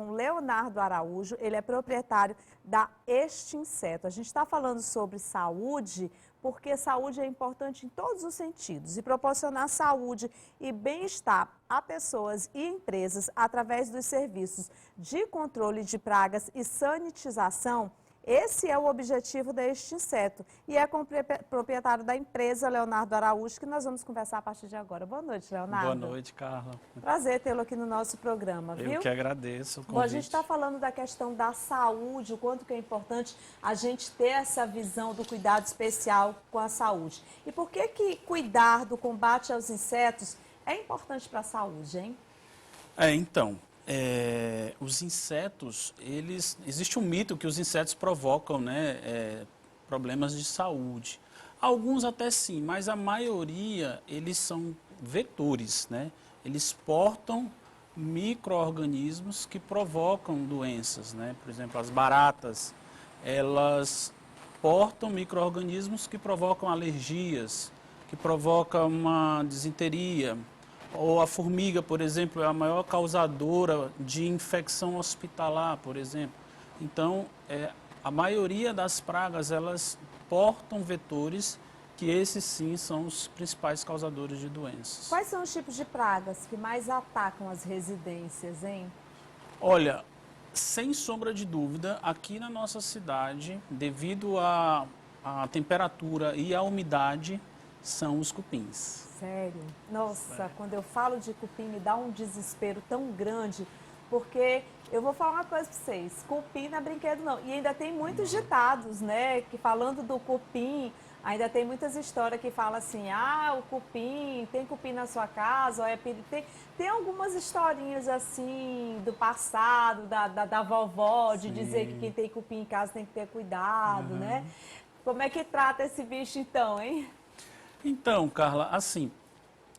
com Leonardo Araújo, ele é proprietário da Este Inseto. A gente está falando sobre saúde, porque saúde é importante em todos os sentidos. E proporcionar saúde e bem-estar a pessoas e empresas através dos serviços de controle de pragas e sanitização, esse é o objetivo deste inseto. E é com o proprietário da empresa, Leonardo Araújo, que nós vamos conversar a partir de agora. Boa noite, Leonardo. Boa noite, Carla. Prazer tê-lo aqui no nosso programa, viu? Eu que agradeço o convite. Bom, a gente está falando da questão da saúde, o quanto que é importante a gente ter essa visão do cuidado especial com a saúde. E por que cuidar do combate aos insetos é importante para a saúde, hein? Os insetos, existe um mito que os insetos provocam, né, problemas de saúde. Alguns até sim, mas a maioria, eles são vetores, né? Eles portam micro-organismos que provocam doenças, né? Por exemplo, as baratas, elas portam micro-organismos que provocam alergias, que provocam uma disenteria. Ou a formiga, por exemplo, é a maior causadora de infecção hospitalar, por exemplo. Então, a maioria das pragas, elas portam vetores que esses sim são os principais causadores de doenças. Quais são os tipos de pragas que mais atacam as residências, hein? Olha, sem sombra de dúvida, aqui na nossa cidade, devido à temperatura e à umidade, são os cupins. Sério? Nossa, quando eu falo de cupim me dá um desespero tão grande, porque eu vou falar uma coisa para vocês, cupim não é brinquedo não. E ainda tem muitos ditados, né, que falando do cupim, ainda tem muitas histórias que falam assim, o cupim, tem cupim na sua casa, tem algumas historinhas assim do passado, da vovó, de dizer que quem tem cupim em casa tem que ter cuidado, né? Como é que trata esse bicho então, hein? Então, Carla, assim,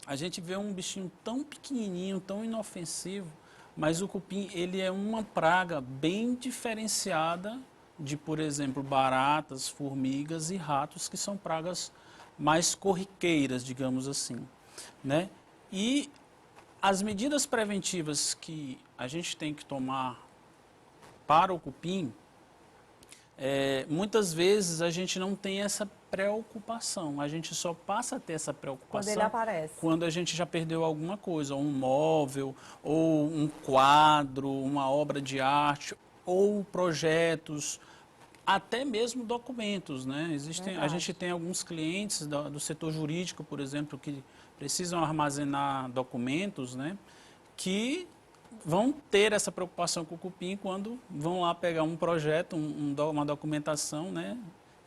a gente vê um bichinho tão pequenininho, tão inofensivo, mas o cupim, ele é uma praga bem diferenciada de, por exemplo, baratas, formigas e ratos, que são pragas mais corriqueiras, digamos assim, né? E as medidas preventivas que a gente tem que tomar para o cupim, muitas vezes a gente não tem essa preocupação, a gente só passa a ter essa preocupação quando ele aparece, quando a gente já perdeu alguma coisa, um móvel, ou um quadro, uma obra de arte, ou projetos, até mesmo documentos, né? A gente tem alguns clientes do setor jurídico, por exemplo, que precisam armazenar documentos, né? Que vão ter essa preocupação com o cupim quando vão lá pegar um projeto, uma documentação, né?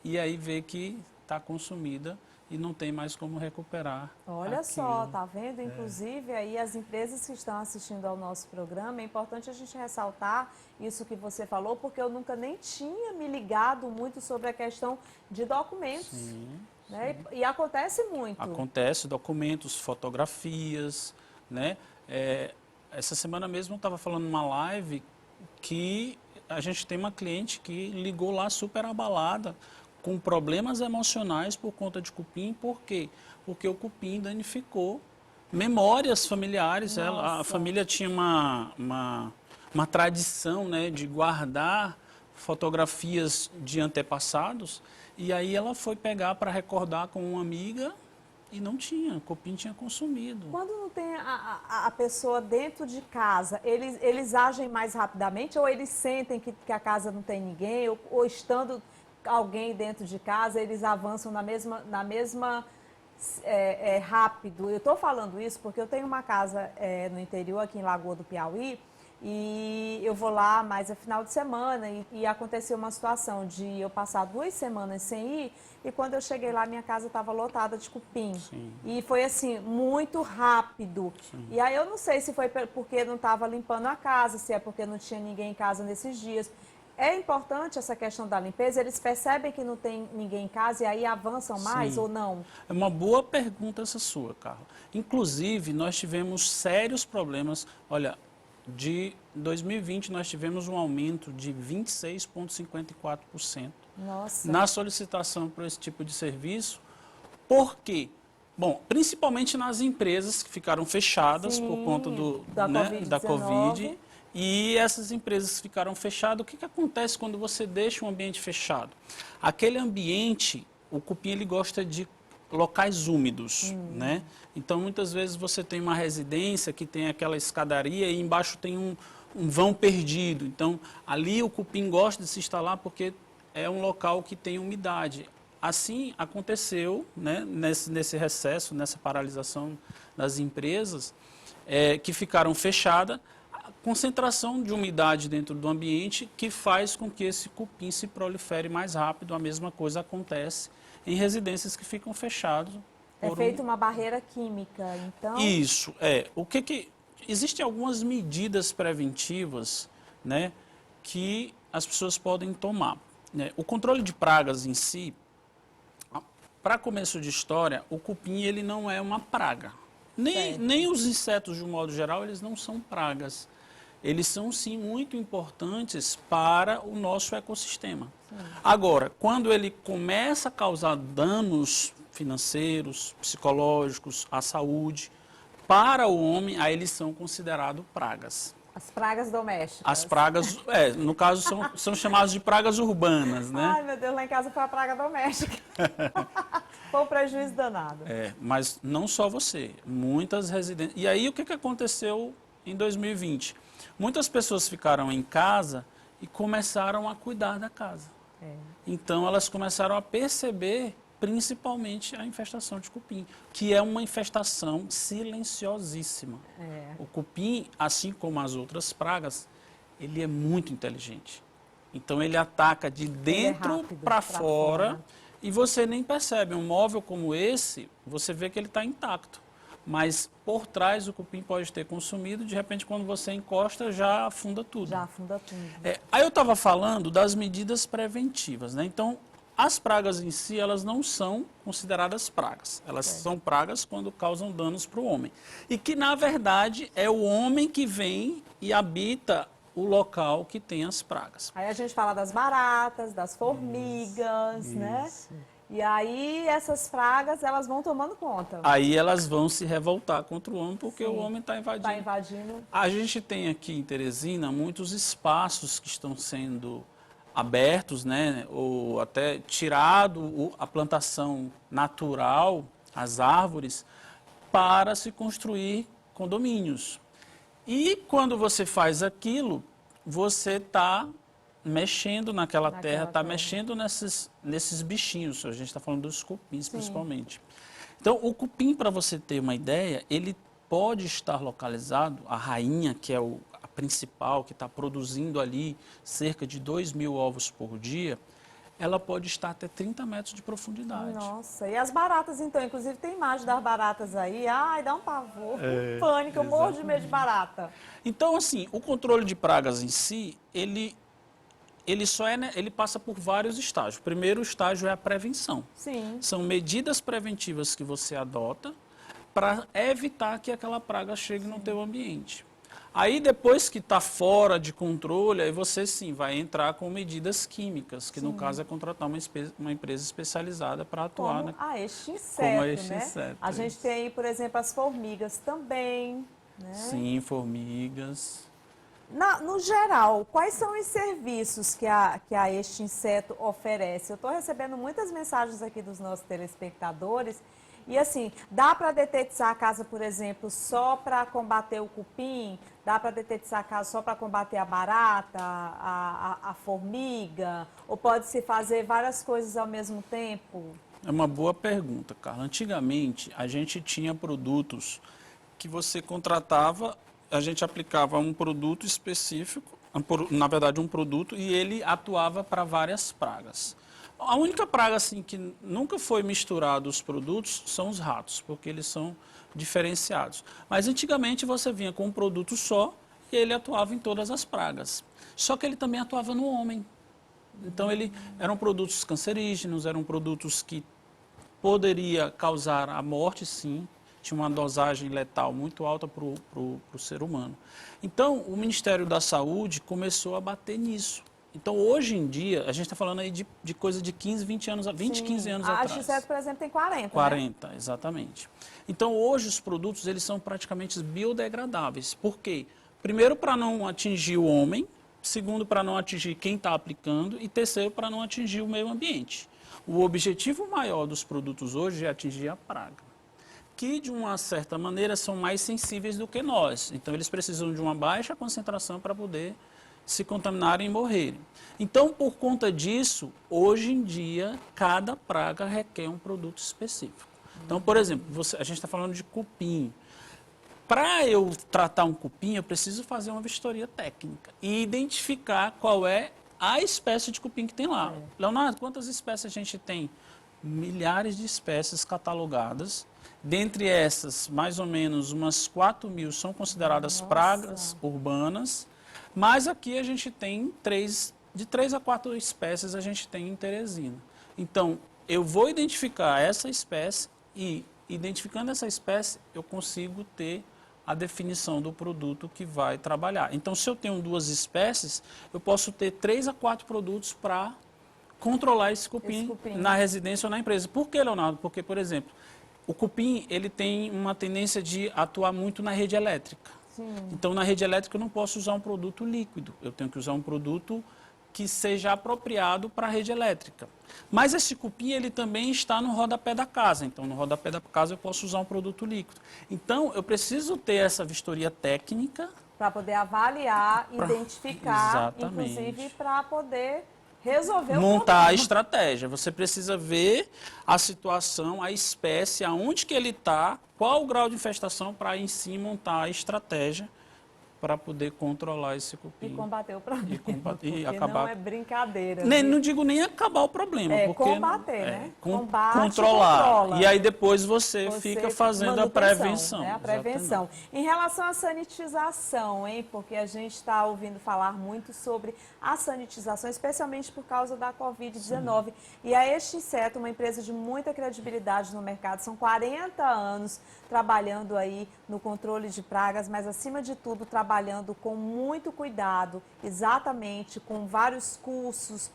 E aí ver que está consumida e não tem mais como recuperar. Olha só, tá vendo? Inclusive, aí as empresas que estão assistindo ao nosso programa, é importante a gente ressaltar isso que você falou, porque eu nunca nem tinha me ligado muito sobre a questão de documentos. Sim, né? sim. E acontece muito. Acontece, documentos, fotografias, né? Essa semana mesmo eu estava falando numa live que a gente tem uma cliente que ligou lá super abalada, com problemas emocionais por conta de cupim. Por quê? Porque o cupim danificou memórias familiares. A família tinha uma tradição, né, de guardar fotografias de antepassados, e aí ela foi pegar para recordar com uma amiga e não tinha, o cupim tinha consumido. Quando não tem a pessoa dentro de casa, eles agem mais rapidamente ou eles sentem que a casa não tem ninguém, ou estando alguém dentro de casa, eles avançam na mesma rápido? Eu estou falando isso porque eu tenho uma casa no interior, aqui em Lagoa do Piauí, e eu vou lá mais a final de semana e aconteceu uma situação de eu passar 2 semanas sem ir, e quando eu cheguei lá, minha casa estava lotada de cupim. Sim. E foi assim, muito rápido. Sim. E aí eu não sei se foi porque não estava limpando a casa, se é porque não tinha ninguém em casa nesses dias. É importante essa questão da limpeza? Eles percebem que não tem ninguém em casa e aí avançam mais ou não? É uma boa pergunta essa sua, Carla. Inclusive, nós tivemos sérios problemas. Olha, de 2020 nós tivemos um aumento de 26,54% na solicitação por esse tipo de serviço. Por quê? Bom, principalmente nas empresas que ficaram fechadas por conta da Covid. E essas empresas ficaram fechadas. O que acontece quando você deixa um ambiente fechado? Aquele ambiente, o cupim ele gosta de locais úmidos, né? Então, muitas vezes você tem uma residência que tem aquela escadaria e embaixo tem um vão perdido. Então, ali o cupim gosta de se instalar porque é um local que tem umidade. Assim aconteceu, né, nesse recesso, nessa paralisação das empresas que ficaram fechadas, a concentração de umidade dentro do ambiente que faz com que esse cupim se prolifere mais rápido. A mesma coisa acontece em residências que ficam fechadas. É feita uma barreira química, então... Isso, existem algumas medidas preventivas, né, que as pessoas podem tomar, né? O controle de pragas em si, para começo de história, o cupim ele não é uma praga. Nem os insetos, de um modo geral, eles não são pragas. Eles são, sim, muito importantes para o nosso ecossistema. Sim. Agora, quando ele começa a causar danos financeiros, psicológicos, à saúde, para o homem, aí eles são considerados pragas. As pragas domésticas. As pragas, no caso, são chamadas de pragas urbanas, né? Ai, meu Deus, lá em casa foi a praga doméstica. Foi um prejuízo danado. Mas não só você, muitas residências... E aí, o que aconteceu em 2020? Muitas pessoas ficaram em casa e começaram a cuidar da casa. Então, elas começaram a perceber, principalmente, a infestação de cupim, que é uma infestação silenciosíssima. O cupim, assim como as outras pragas, ele é muito inteligente. Então, ele ataca de dentro para fora e você nem percebe. Um móvel como esse, você vê que ele está intacto. Mas por trás o cupim pode ter consumido, de repente quando você encosta já afunda tudo. Já afunda tudo. Aí eu estava falando das medidas preventivas, né? Então, as pragas em si, elas não são consideradas pragas. Elas são pragas quando causam danos para o homem. E que, na verdade, é o homem que vem e habita o local que tem as pragas. Aí a gente fala das baratas, das formigas, né? E aí essas pragas, elas vão tomando conta. Aí elas vão se revoltar contra o homem, porque o homem está invadindo. Está invadindo. A gente tem aqui em Teresina muitos espaços que estão sendo abertos, né? Ou até tirado a plantação natural, as árvores, para se construir condomínios. E quando você faz aquilo, você está mexendo naquela terra, está mexendo nesses bichinhos. A gente está falando dos cupins, principalmente. Então, o cupim, para você ter uma ideia, ele pode estar localizado, a rainha, que é a principal, que está produzindo ali cerca de 2.000 ovos por dia, ela pode estar até 30 metros de profundidade. Nossa, e as baratas, então? Inclusive, tem imagem das baratas aí. Ai, dá um pavor, um pânico, eu morro de medo de barata. Então, assim, o controle de pragas em si, ele passa por vários estágios. O primeiro estágio é a prevenção. Sim. São medidas preventivas que você adota para evitar que aquela praga chegue no teu ambiente. Aí, depois que está fora de controle, aí você, sim, vai entrar com medidas químicas, que no caso é contratar uma empresa especializada para atuar. Como este inseto, como este né? inseto, a gente tem aí, por exemplo, as formigas também, né? Sim, formigas. No geral, quais são os serviços que a este inseto oferece? Eu estou recebendo muitas mensagens aqui dos nossos telespectadores e assim, dá para detetizar a casa, por exemplo, só para combater o cupim? Dá para detetizar a casa só para combater a barata, a formiga? Ou pode-se fazer várias coisas ao mesmo tempo? É uma boa pergunta, Carla. Antigamente, a gente tinha produtos que você contratava, a gente aplicava um produto específico, na verdade um produto, e ele atuava para várias pragas. A única praga assim, que nunca foi misturado os produtos são os ratos, porque eles são diferenciados. Mas antigamente você vinha com um produto só e ele atuava em todas as pragas. Só que ele também atuava no homem. Então eram produtos cancerígenos, eram produtos que poderia causar a morte, sim. Tinha uma dosagem letal muito alta para o ser humano. Então, o Ministério da Saúde começou a bater nisso. Então, hoje em dia, a gente está falando aí de coisa de 15, 20 anos, 20, 15 anos atrás. A X7, por exemplo, tem 40, 40, né? Exatamente. Então, hoje os produtos, eles são praticamente biodegradáveis. Por quê? Primeiro, para não atingir o homem. Segundo, para não atingir quem está aplicando. E terceiro, para não atingir o meio ambiente. O objetivo maior dos produtos hoje é atingir a praga, que de uma certa maneira são mais sensíveis do que nós. Então, eles precisam de uma baixa concentração para poder se contaminarem e morrerem. Então, por conta disso, hoje em dia, cada praga requer um produto específico. Então, por exemplo, a gente está falando de cupim. Para eu tratar um cupim, eu preciso fazer uma vistoria técnica e identificar qual é a espécie de cupim que tem lá. Leonardo, quantas espécies a gente tem? Milhares de espécies catalogadas. Dentre essas, mais ou menos umas 4.000 são consideradas pragas urbanas, mas aqui a gente tem de 3 a 4 espécies a gente tem em Teresina. Então, eu vou identificar essa espécie e, identificando essa espécie, eu consigo ter a definição do produto que vai trabalhar. Então, se eu tenho 2 espécies, eu posso ter 3 a 4 produtos para controlar esse cupim na residência ou na empresa. Por que, Leonardo? Porque, por exemplo, o cupim ele tem uma tendência de atuar muito na rede elétrica. Sim. Então, na rede elétrica eu não posso usar um produto líquido, eu tenho que usar um produto que seja apropriado para a rede elétrica. Mas esse cupim ele também está no rodapé da casa, então no rodapé da casa eu posso usar um produto líquido. Então, eu preciso ter essa vistoria técnica para poder avaliar, identificar, inclusive para poder resolver o montar problema. a estratégia. Você precisa ver a situação, a espécie, aonde que ele está, qual o grau de infestação para em si montar a estratégia para poder controlar esse cupim. E combater o problema. E acabar... não é brincadeira. Não digo nem acabar o problema. Porque combater, né? Combate, controlar. Controla. E aí depois você fica fazendo a prevenção. Né? A prevenção. Exatamente. Em relação à sanitização, hein? Porque a gente está ouvindo falar muito sobre a sanitização, especialmente por causa da Covid-19. E a Extinseto, uma empresa de muita credibilidade no mercado, são 40 anos trabalhando aí no controle de pragas, mas acima de tudo trabalhando com muito cuidado, exatamente, com vários cursos,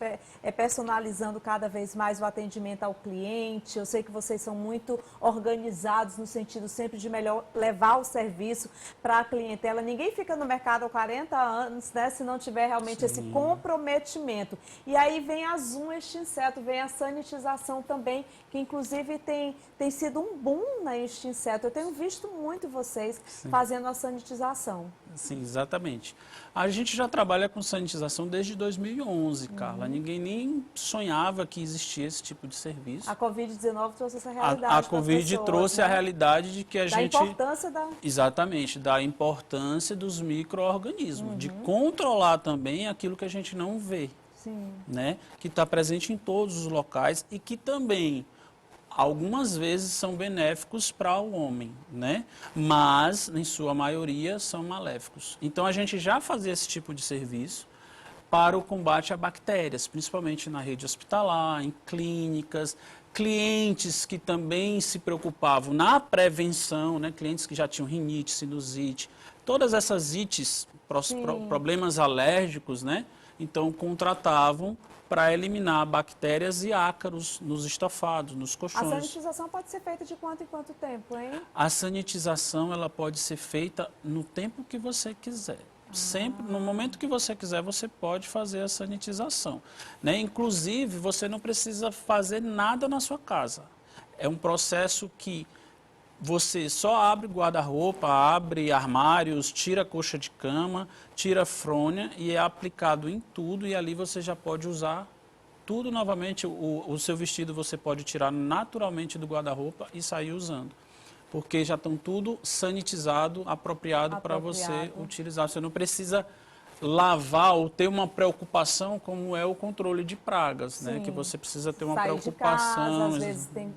personalizando cada vez mais o atendimento ao cliente. Eu sei que vocês são muito organizados no sentido sempre de melhor levar o serviço para a clientela. Ninguém fica no mercado há 40 anos, né, se não tiver realmente esse comprometimento. E aí vem a Zoom Extinseto, vem a sanitização também, que inclusive tem sido um boom na Extinseto. Eu tenho visto muito vocês fazendo a sanitização. Sim, exatamente. A gente já trabalha com sanitização desde 2011, Carla. Ninguém nem sonhava que existia esse tipo de serviço. A Covid-19 trouxe essa realidade. A Covid trouxe, né, a realidade de que a gente... Da importância da... Exatamente, da importância dos micro-organismos, de controlar também aquilo que a gente não vê. Sim. Né? Que está presente em todos os locais e que também algumas vezes são benéficos para o homem, né? Mas, em sua maioria, são maléficos. Então, a gente já fazia esse tipo de serviço para o combate a bactérias, principalmente na rede hospitalar, em clínicas, clientes que também se preocupavam na prevenção, né? Clientes que já tinham rinite, sinusite, todas essas ites, problemas alérgicos, né? Então, contratavam para eliminar bactérias e ácaros nos estofados, nos colchões. A sanitização pode ser feita de quanto em quanto tempo, hein? A sanitização ela pode ser feita no tempo que você quiser. Sempre, no momento que você quiser, você pode fazer a sanitização. Né? Inclusive, você não precisa fazer nada na sua casa. É um processo que você só abre guarda-roupa, abre armários, tira coxa de cama, tira fronha e é aplicado em tudo e ali você já pode usar tudo novamente. O seu vestido você pode tirar naturalmente do guarda-roupa e sair usando. Porque já estão tudo sanitizado, apropriado para você utilizar. Você não precisa lavar ou ter uma preocupação como é o controle de pragas, né? Que você precisa ter uma preocupação. De casa, às vezes tem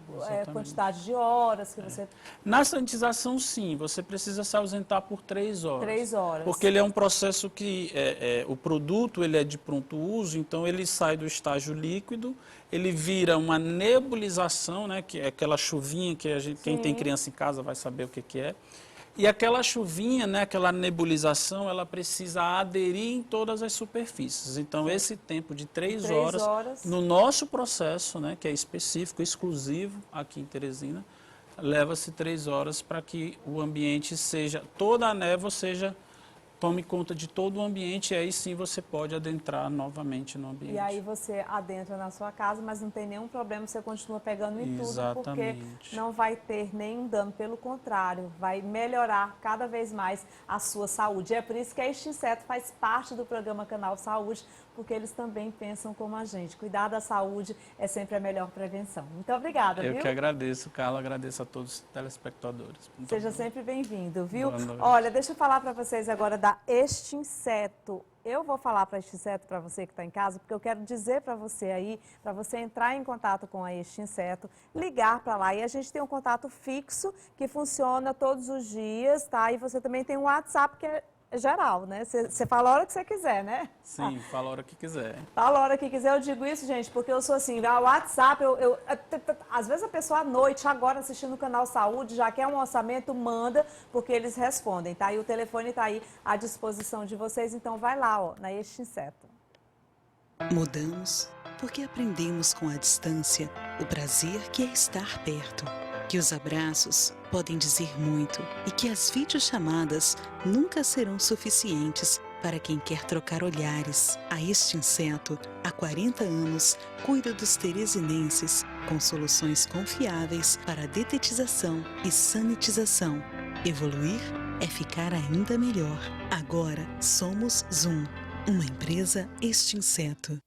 quantidade de horas que você... Na sanitização, sim, você precisa se ausentar por 3 horas. 3 horas. Porque ele é um processo que o produto ele é de pronto uso, então ele sai do estágio líquido, ele vira uma nebulização, né? Que é aquela chuvinha que quem tem criança em casa vai saber o que é. E aquela chuvinha, né, aquela nebulização, ela precisa aderir em todas as superfícies. Então, esse tempo de 3 horas, no nosso processo, né, que é específico, exclusivo aqui em Teresina, leva-se 3 horas para que o ambiente seja, toda a névoa seja tome conta de todo o ambiente e aí sim você pode adentrar novamente no ambiente. E aí você adentra na sua casa, mas não tem nenhum problema, você continua pegando em tudo, porque não vai ter nenhum dano, pelo contrário, vai melhorar cada vez mais a sua saúde. É por isso que a Extinseto faz parte do programa Canal Saúde, porque eles também pensam como a gente. Cuidar da saúde é sempre a melhor prevenção. Muito obrigada, viu? Eu que agradeço, Carla, agradeço a todos os telespectadores. Seja sempre bem-vindo, viu? Boa noite. Olha, deixa eu falar para vocês agora da Extinseto. Eu vou falar para a Extinseto, para você que está em casa, porque eu quero dizer para você aí, para você entrar em contato com a Extinseto, ligar para lá. E a gente tem um contato fixo que funciona todos os dias, tá? E você também tem um WhatsApp que é geral, né? Você fala a hora que você quiser, né? Sim, fala a hora que quiser. Fala a hora que quiser. Eu digo isso, gente, porque eu sou assim, o WhatsApp, às vezes a pessoa à noite, agora assistindo o Canal Saúde, já quer um orçamento, manda, porque eles respondem, tá? E o telefone tá aí à disposição de vocês, então vai lá, ó, na Extinseto. Mudamos porque aprendemos com a distância o prazer que é estar perto. Que os abraços podem dizer muito e que as videochamadas nunca serão suficientes para quem quer trocar olhares. A Extinseto, há 40 anos, cuida dos teresinenses com soluções confiáveis para detetização e sanitização. Evoluir é ficar ainda melhor. Agora somos Zoom, uma empresa Extinseto.